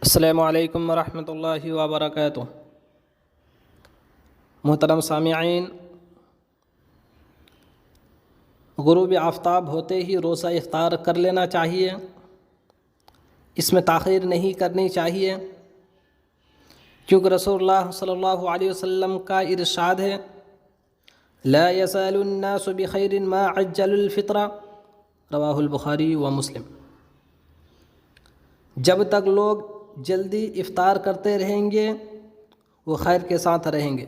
السلام علیکم ورحمۃ اللہ وبرکاتہ۔ محترم سامعین، غروب آفتاب ہوتے ہی روزہ افطار کر لینا چاہیے، اس میں تاخیر نہیں کرنی چاہیے، کیونکہ رسول اللہ صلی اللہ علیہ وسلم کا ارشاد ہے: لا يزال الناس بخیر ما عجل الفطر، رواہ البخاری و مسلم۔ جب تک لوگ جلدی افطار کرتے رہیں گے وہ خیر کے ساتھ رہیں گے۔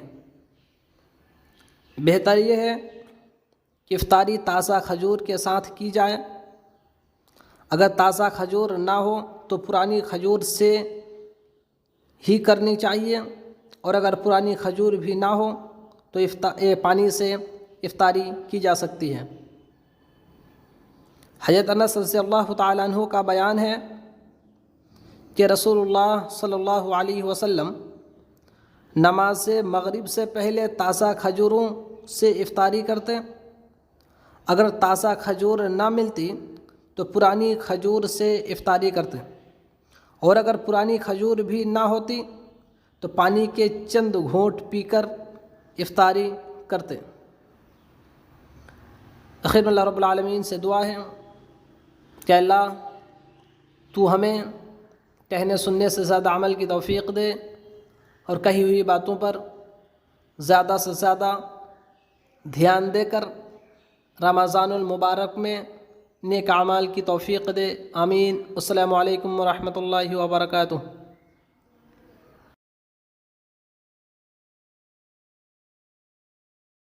بہتر یہ ہے کہ افطاری تازہ کھجور کے ساتھ کی جائے۔ اگر تازہ کھجور نہ ہو تو پرانی کھجور سے ہی کرنی چاہیے، اور اگر پرانی کھجور بھی نہ ہو تو پانی سے افطاری کی جا سکتی ہے۔ حضرت انس رضی اللہ تعالیٰ عنہ کا بیان ہے کہ رسول اللہ صلی اللہ علیہ وسلم نماز مغرب سے پہلے تازہ کھجوروں سے افطاری کرتے۔ اگر تازہ کھجور نہ ملتی تو پرانی کھجور سے افطاری کرتے، اور اگر پرانی کھجور بھی نہ ہوتی تو پانی کے چند گھونٹ پی کر افطاری کرتے۔ آخر میں اللہ رب العالمین سے دعا ہے کہ اللہ تو ہمیں کہنے سننے سے زیادہ عمل کی توفیق دے، اور کہی ہوئی باتوں پر زیادہ سے زیادہ دھیان دے کر رمضان المبارک میں نیک اعمال کی توفیق دے۔ آمین۔ السلام علیکم ورحمۃ اللہ وبرکاتہ۔